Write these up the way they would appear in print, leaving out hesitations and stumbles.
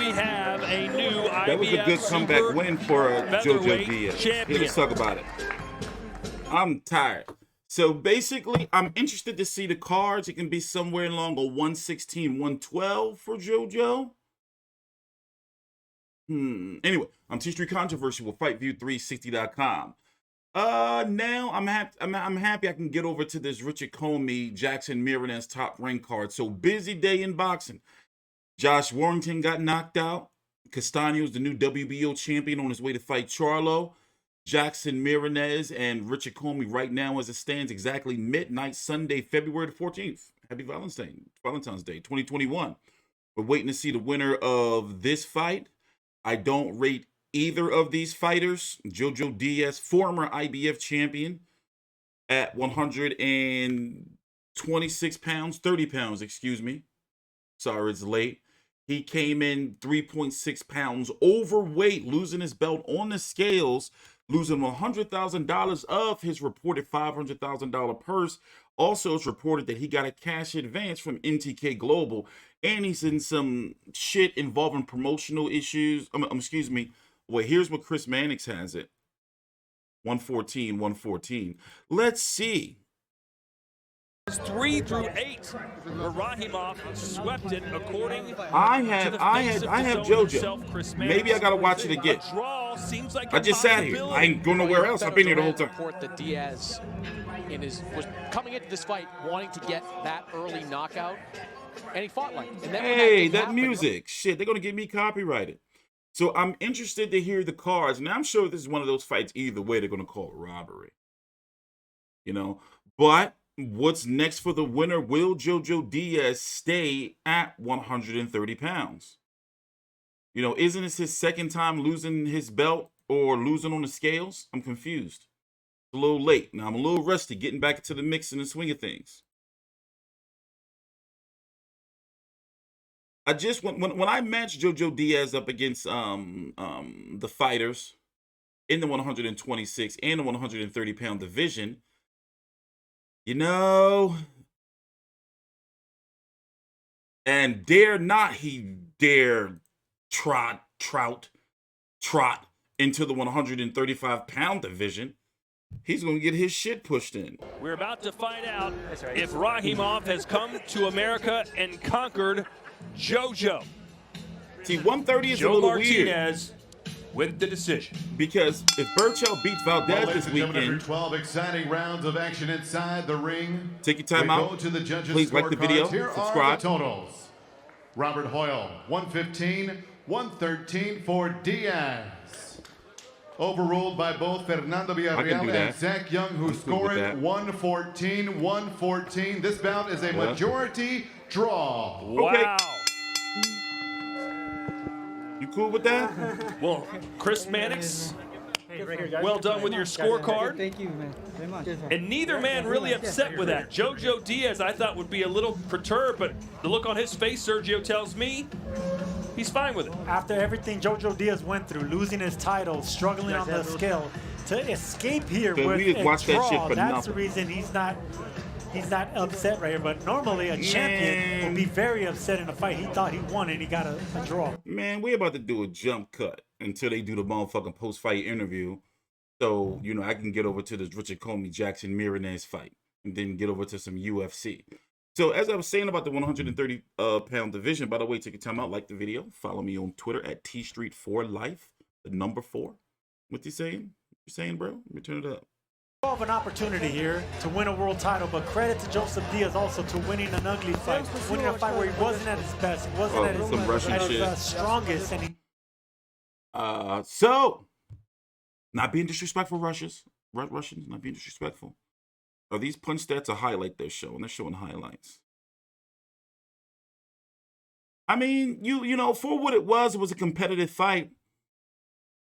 we have a new IBF That was a good comeback win for JoJo Diaz. champion. Let's talk about it. I'm tired. So basically, I'm interested to see the cards. It can be somewhere along a 116, 112 for JoJo. Anyway, I'm TstreeT Controversy with FightView360.com. Now I'm happy I can get over to this Richard Comey, Jackson Miranez top rank card. So busy day in boxing. Josh Warrington got knocked out. Castaño's the new WBO champion on his way to fight Charlo. Jackson Miranez and Richard Comey right now as it stands exactly midnight Sunday, February the 14th. Happy Valentine's Day, 2021. We're waiting to see the winner of this fight. I don't rate either of these fighters. JoJo Diaz, former IBF champion at 126 pounds, 30 pounds, excuse me. Sorry, it's late. He came in 3.6 pounds overweight, losing his belt on the scales, losing $100,000 of his reported $500,000 purse. Also, it's reported that he got a cash advance from NTK Global, and he's in some shit involving promotional issues. Excuse me. Well, here's what Chris Mannix has it. 114, 114. Let's see. 3 through 8, where Rakhimov swept it according I have JoJo. Maybe I gotta watch it again. I just sat here. I ain't going nowhere else. I've been here the whole time. Report that Diaz was coming into this fight wanting to get that early knockout, and he fought like. And then hey, that music, shit, they're gonna get me copyrighted. So I'm interested to hear the cards. Now I'm sure this is one of those fights. Either way, they're gonna call it robbery. You know, but what's next for the winner? Will JoJo Diaz stay at 130 pounds? You know, isn't this his second time losing his belt or losing on the scales? I'm confused. It's a little late. Now I'm a little rusty getting back into the mix and the swing of things. I just when I matched JoJo Diaz up against the fighters in the 126 and the 130 pound division, you know, and dare trot into the 135 pound division, he's going to get his shit pushed in. We're about to find out if Rakhimov has come to America and conquered JoJo. See, 130 is Joe a little Martinez weird with the decision. because if Burchell beats Valdez this weekend, after 12 exciting rounds of action inside the ring, take your time out. To the judges' Please like the video, Here subscribe. are the totals. Robert Hoyle, 115, 113 for Diaz. Overruled by both Fernando Villarreal and Zach Young, who scored 114, 114. This bout is a majority draw. Wow. You cool with that? Well, Chris Mannix, well done with your scorecard. Thank you, man. Very much. And neither man really upset with that. JoJo Diaz, I thought, would be a little perturbed, but the look on his face, Sergio tells me, he's fine with it. After everything JoJo Diaz went through, losing his title, struggling on the scale, to escape here with a draw, that's the reason he's not upset right here. But normally a champion would be very upset in a fight. He thought he won and he got a draw. Man, we're about to do a jump cut until they do the motherfucking post-fight interview. So, you know, I can get over to this Richard Comey, Jackson Miranez fight and then get over to some UFC. So, as I was saying about the 130 pound division, by the way, take your time out, like the video, follow me on Twitter at TstreeT4Life, the number 4. What you saying? You saying, bro? Let me turn it up. Of an opportunity here to win a world title, but credit to Joseph Diaz also to winning an ugly fight, winning a fight where he wasn't at his best, wasn't at his strongest, and he. So, not being disrespectful, Russians, not being disrespectful. Are these punch stats a highlight they're showing? They're showing highlights. I mean, you know, for what it was a competitive fight.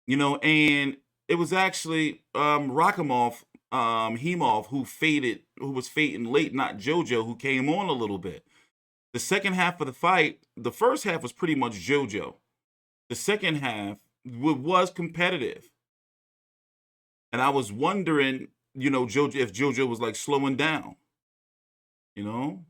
You know, and it was actually Rakhimov, Hemov, who was fading late, not JoJo, who came on a little bit. The second half of the fight, the first half was pretty much JoJo. The second half was competitive. And I was wondering, you know, if JoJo was like slowing down. You know?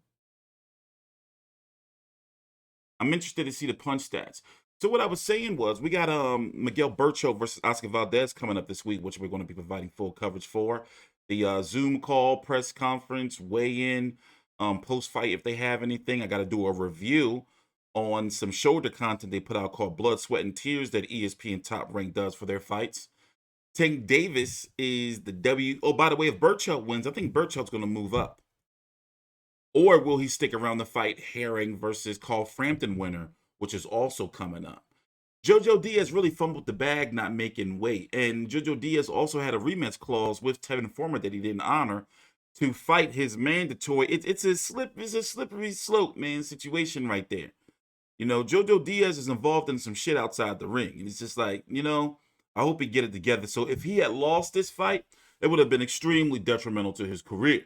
I'm interested to see the punch stats. So what I was saying was we got Miguel Bercho versus Oscar Valdez coming up this week, which we're going to be providing full coverage for. The Zoom call, press conference, weigh-in, post-fight if they have anything. I got to do a review on some shoulder content they put out called Blood, Sweat, and Tears that ESPN Top Rank does for their fights. Tank Davis is the W. Oh, by the way, if Berchelt wins, I think Berchelt's going to move up. Or will he stick around the fight Herring versus Carl Frampton winner, which is also coming up? JoJo Diaz really fumbled the bag not making weight. And JoJo Diaz also had a rematch clause with Tevin Farmer that he didn't honor to fight his mandatory. It's a slippery slope, man, situation right there. You know, JoJo Diaz is involved in some shit outside the ring. And it's just like, you know, I hope he get it together. So if he had lost this fight, it would have been extremely detrimental to his career.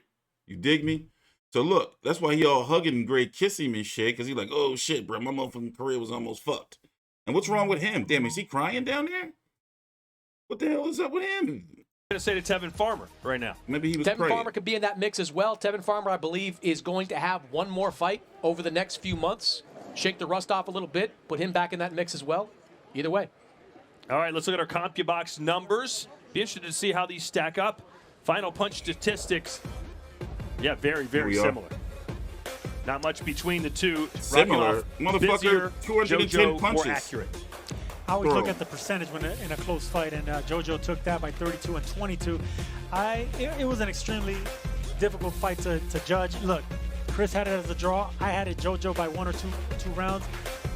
You dig me? So look, that's why he all hugging and great kissing me and shit, because he's like, oh shit, bro, my motherfucking career was almost fucked. And what's wrong with him? Damn, is he crying down there? What the hell is up with him? I'm going to say to Tevin Farmer right now. Maybe he was Tevin praying. Farmer could be in that mix as well. Tevin Farmer, I believe, is going to have one more fight over the next few months. Shake the rust off a little bit, put him back in that mix as well. Either way. All right, let's look at our CompuBox numbers. Be interested to see how these stack up. Final punch statistics. Yeah, very, very similar. Not much between the two. Similar. Rakhimov, Motherfucker, busier, 210 JoJo punches. more accurate. I always look at the percentage when in a close fight, and JoJo took that by 32 and 22. It was an extremely difficult fight to judge. Look, Chris had it as a draw. I had it JoJo by one or two rounds.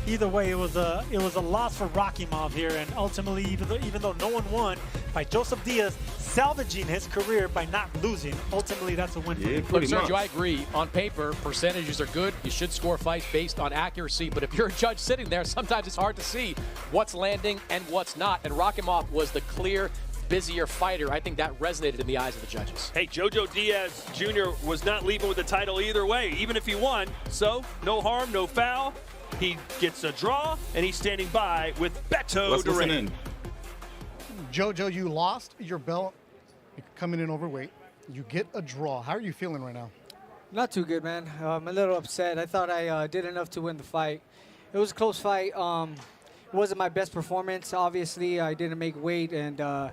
Either way, it was a loss for Rakhimov here, and ultimately, even though no one won, by Joseph Diaz salvaging his career by not losing, ultimately that's a win for him. Look, Sergio, I agree. On paper, percentages are good. You should score fights based on accuracy, but if you're a judge sitting there, sometimes it's hard to see what's landing and what's not, and Rakhimov was the clear busier fighter. I think that resonated in the eyes of the judges. Hey, JoJo Diaz Jr. was not leaving with the title either way, even if he won. So, no harm, no foul. He gets a draw, and he's standing by with Beto Duran. JoJo, you lost your belt coming in overweight. You get a draw. How are you feeling right now? Not too good, man. I'm a little upset. I thought I did enough to win the fight. It was a close fight. It wasn't my best performance. Obviously, I didn't make weight, and I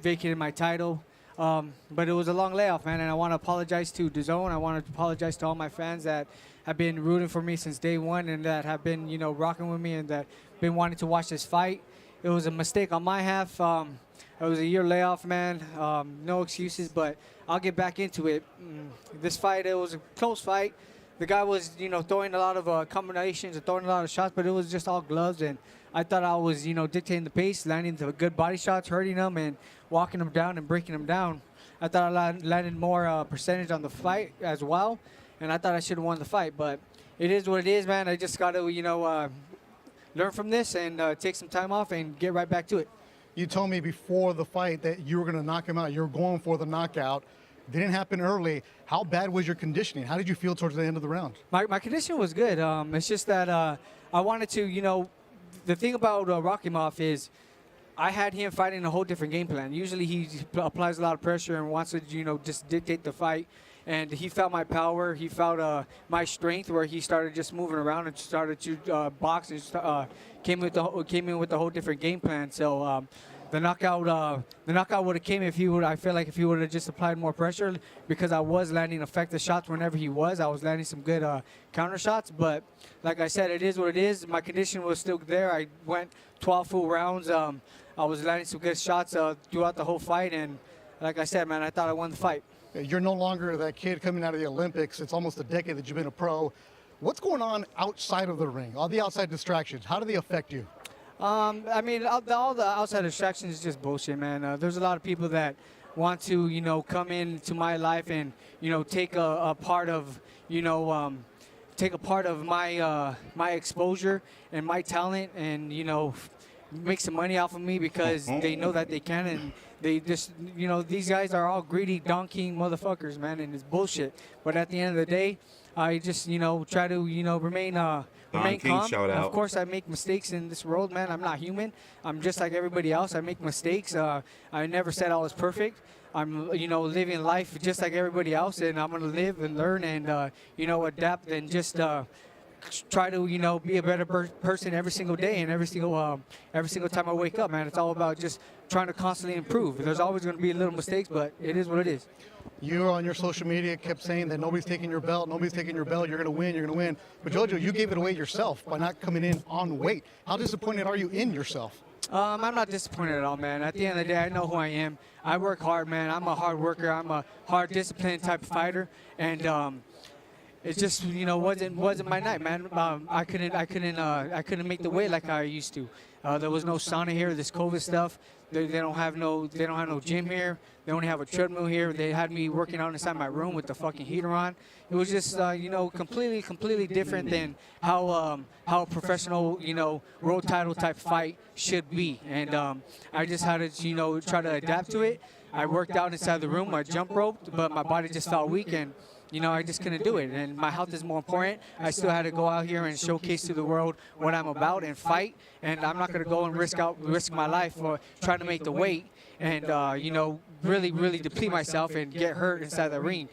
vacated my title. But it was a long layoff, man, and I want to apologize to DAZN. I want to apologize to all my fans that have been rooting for me since day one and that have been, rocking with me and that been wanting to watch this fight. It was a mistake on my half. It was a year layoff, man. No excuses, but I'll get back into it. This fight, it was a close fight. The guy was, throwing a lot of combinations and throwing a lot of shots, but it was just all gloves. And I thought I was, dictating the pace, landing the good body shots, hurting them, and walking them down and breaking them down. I thought I landed more percentage on the fight as well, and I thought I should have won the fight. But it is what it is, man. I just got to, learn from this and take some time off and get right back to it. You told me before the fight that you were going to knock him out. You were going for the knockout. Didn't happen early. How bad was your conditioning? How did you feel towards the end of the round? My condition was good. It's just that I wanted to, the thing about Rakhimov is I had him fighting a whole different game plan. Usually he applies a lot of pressure and wants to, just dictate the fight. And he felt my power. He felt my strength, where he started just moving around and started to box and came in with a whole different game plan. So the knockout would have came if he would. I feel like if he would have just applied more pressure, because I was landing effective shots whenever he was. I was landing some good counter shots. But like I said, it is what it is. My condition was still there. I went 12 full rounds. I was landing some good shots throughout the whole fight. And like I said, man, I thought I won the fight. You're no longer that kid coming out of the Olympics. It's almost a decade that you've been a pro. What's going on outside of the ring? All the outside distractions, how do they affect you? All the outside distractions is just bullshit, man. There's a lot of people that want to, come into my life and, take a part of, my exposure and my talent and, make some money off of me because they know that they can, and they just, these guys are all greedy, donkeying motherfuckers, man, and it's bullshit. But at the end of the day, I just, try to, remain calm. Of course, I make mistakes in this world, man. I'm not human. I'm just like everybody else. I make mistakes. I never said I was perfect. I'm, living life just like everybody else, and I'm going to live and learn and, adapt and just try to, you know, be a better person every single day and every single time I wake up, man. It's all about just trying to constantly improve. There's always going to be little mistakes, but it is what it is. You on your social media kept saying that nobody's taking your belt, nobody's taking your belt, you're going to win, you're going to win. But JoJo, you gave it away yourself by not coming in on weight. How disappointed are you in yourself? I'm not disappointed at all, man. At the end of the day, I know who I am. I work hard, man. I'm a hard worker. I'm a hard, disciplined type of fighter, and it just, you know, wasn't my night, man. I couldn't make the weight like I used to. There was no sauna here. This COVID stuff. They don't have no gym here. They only have a treadmill here. They had me working out inside my room with the fucking heater on. It was just, you know, completely different than how a professional, you know, world title type fight should be. And I just had to, you know, try to adapt to it. I worked out inside the room. I jump roped, but my body just felt weak, and you know, I just couldn't do it. And my health is more important. I still had to go out here and showcase to the world what I'm about and fight. And I'm not going to go and risk my life for trying to make the weight and, you know, really deplete myself and get hurt inside the ring.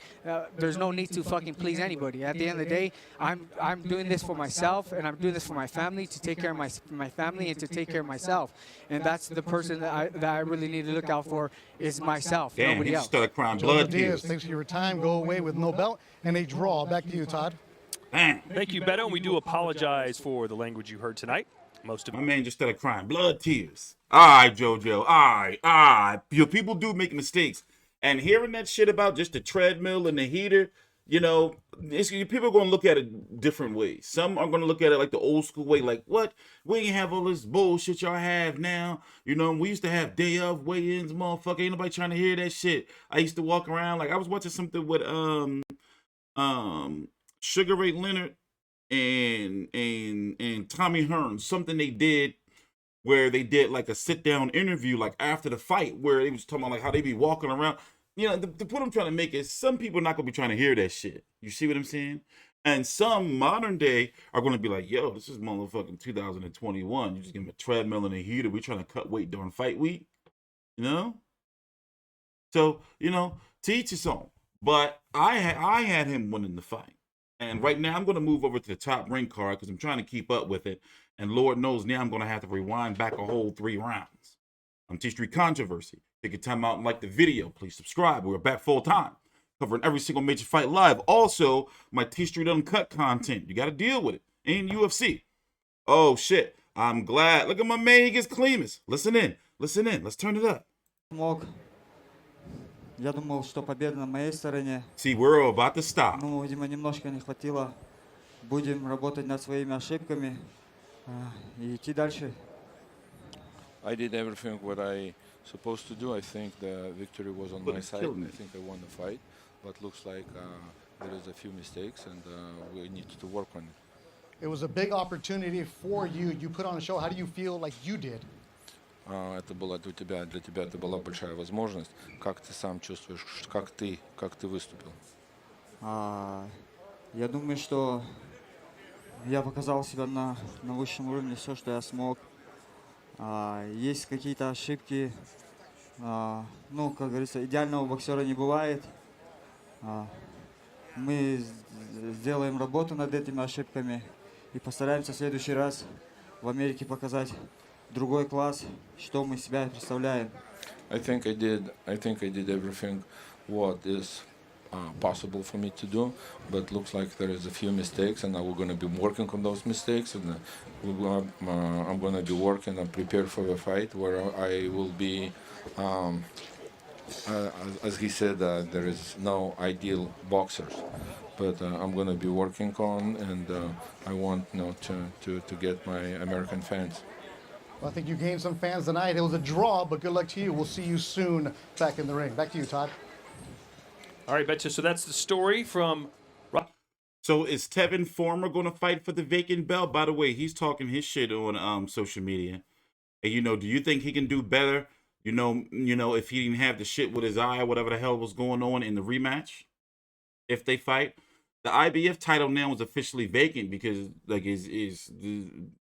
There's no need to fucking please anybody. At the end of the day, I'm doing this for myself, and I'm doing this for my family, to take care of my family and to take care of myself. And that's the person that I really need to look out for is myself. Damn, nobody else. Started crying blood Diaz, tears. thanks for your time. Go away with no belt and a draw. Back to you, Todd. Damn. Thank you, Beto, and we do apologize for the language you heard tonight. Most of My man just started crying blood tears. All right, JoJo. All right. Your people do make mistakes. And hearing that shit about just the treadmill and the heater, you know, people are going to look at it different ways. Some are going to look at it like the old school way, like, what? We ain't have all this bullshit y'all have now. You know, we used to have day of weigh-ins, motherfucker. Ain't nobody trying to hear that shit. I used to walk around, like, I was watching something with Sugar Ray Leonard and Tommy Hearns, something they did where they did like a sit-down interview, like after the fight, where they was talking about like how they be walking around. You know, the point I'm trying to make is some people are not gonna be trying to hear that shit. You see what I'm saying? And some modern day are gonna be like, yo, this is motherfucking 2021. You just give them a treadmill and a heater. We trying to cut weight during fight week, you know? So, you know, to each his own. But I had him winning the fight. And right now I'm gonna move over to the top ring card because I'm trying to keep up with it. And Lord knows now I'm gonna have to rewind back a whole 3 rounds. I'm TstreeT Controversy. Take your time out and like the video. Please subscribe. We're back full time, covering every single major fight live. Also, my TstreeT Uncut content. You got to deal with it. And UFC. Oh, shit. I'm glad. Look at my man. He gets cleanest. Listen in. Listen in. Let's turn it up. Я думал, что победа на моей стороне. See, we're about to stop. Ну, видимо, немножко не хватило. Будем работать над своими ошибками и идти дальше. I did everything what I supposed to do. I think the victory was on my side. I think I won the fight, but looks like there is a few mistakes, and we need to work on it. It was a big opportunity for you. You put on a show. How do you feel like you did? Это была для тебя это была большая возможность. Как ты сам чувствуешь, как ты выступил? Я думаю, что я показал себя на высшем уровне, все, что я смог. Есть какие-то ошибки. Ну, как говорится, идеального боксера не бывает. Мы сделаем работу над этими ошибками и постараемся в следующий раз в Америке показать другой класс, что мы себя представляем. I think I did everything what is possible for me to do, but looks like there is a few mistakes, and we're going to be working on those mistakes, and I'm going to be working and prepare for the fight where I will be, as he said, there is no ideal boxers, but I'm going to be working on, and I want to get my American fans. Well, I think you gained some fans tonight. It was a draw, but good luck to you. We'll see you soon back in the ring. Back to you, Todd. All right, Betcha. So that's the story from. So is Tevin Farmer going to fight for the vacant belt? By the way, he's talking his shit on social media. And, you know, do you think he can do better? You know, if he didn't have the shit with his eye or whatever the hell was going on in the rematch, if they fight, the IBF title now is officially vacant because, like, it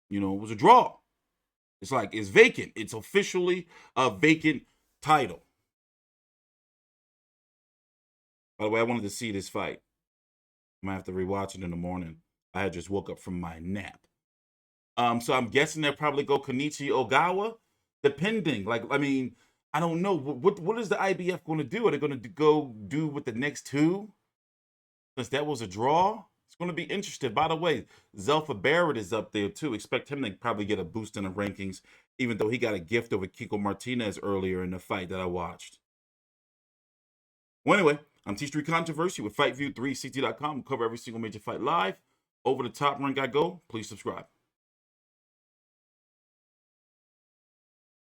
was a draw. It's like it's vacant. It's officially a vacant title. By the way, I wanted to see this fight. I'm going to have to rewatch it in the morning. I had just woke up from my nap. So I'm guessing they'll probably go Kenichi Ogawa, depending. Like, I mean, I don't know. What is the IBF going to do? Are they going to go do with the next two? Since that was a draw, it's going to be interesting. By the way, Zelfa Barrett is up there too. Expect him to probably get a boost in the rankings, even though he got a gift over Kiko Martinez earlier in the fight that I watched. Well, anyway, I'm TstreeT Controversy with FightView360.com. We cover every single major fight live. Over the Top Rank I go. Please subscribe.